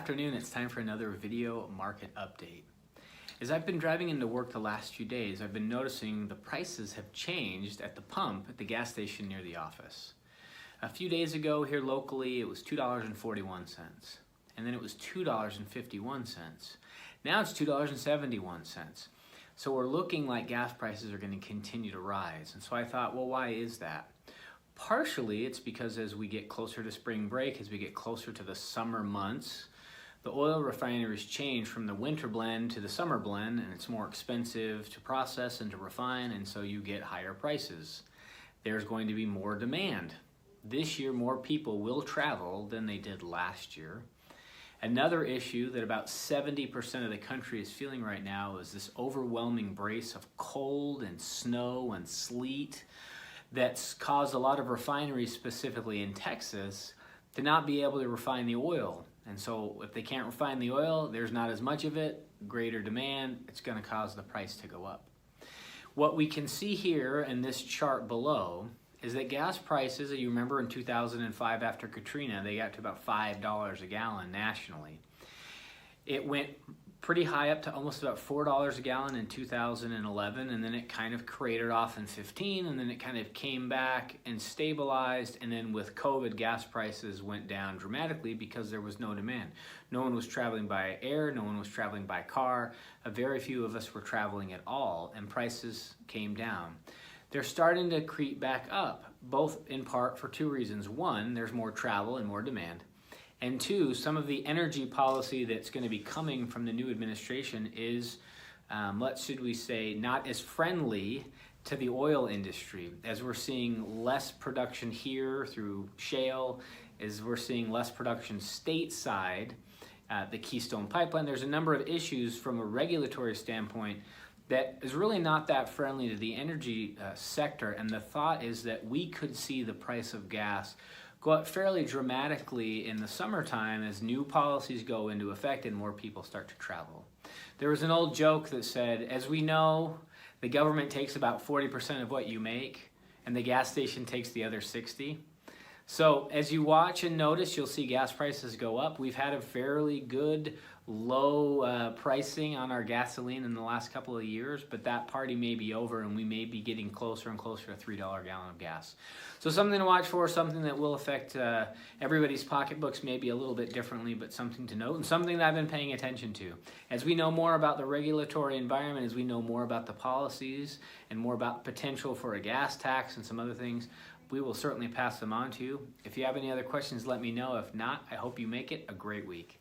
afternoon, it's time for another video market update. As I've been driving into work the last few days, I've been noticing the prices have changed at the pump at the gas station near the office. A few days ago here locally, it was $2.41, and then it was $2.51. Now it's $2.71. So we're looking like gas prices are going to continue to rise. And so I thought, well, why is that? Partially, it's because as we get closer to spring break, as we get closer to the summer months, the oil refineries change from the winter blend to the summer blend, and it's more expensive to process and to refine, and so you get higher prices. There's going to be more demand. This year, more people will travel than they did last year. Another issue that about 70% of the country is feeling right now is this overwhelming brace of cold and snow and sleet that's caused a lot of refineries, specifically in Texas, to not be able to refine the oil. And so if they can't refine the oil, there's not as much of it, greater demand, it's going to cause the price to go up. What we can see here in this chart below is that gas prices, you remember in 2005 after Katrina, they got to about $5 a gallon nationally. It went pretty high up to almost about $4 a gallon in 2011, and then it kind of cratered off in 15, and then it kind of came back and stabilized, and then with COVID, gas prices went down dramatically because there was no demand. No one was traveling by air, no one was traveling by car, very few of us were traveling at all, and prices came down. They're starting to creep back up, both in part for two reasons. One, there's more travel and more demand. And two, some of the energy policy that's going to be coming from the new administration is, should we say, not as friendly to the oil industry. As we're seeing less production here through shale, as we're seeing less production stateside, the Keystone Pipeline, there's a number of issues from a regulatory standpoint that is really not that friendly to the energy sector. And the thought is that we could see the price of gas go up fairly dramatically in the summertime as new policies go into effect and more people start to travel. There was an old joke that said, as we know, the government takes about 40% of what you make and the gas station takes the other 60. So as you watch and notice, you'll see gas prices go up. We've had a fairly good low pricing on our gasoline in the last couple of years, but that party may be over and we may be getting closer and closer to $3 a gallon of gas. So something to watch for, something that will affect everybody's pocketbooks maybe a little bit differently, but something to note and something that I've been paying attention to. As we know more about the regulatory environment, as we know more about the policies and more about potential for a gas tax and some other things, we will certainly pass them on to you. If you have any other questions, let me know. If not, I hope you make it a great week.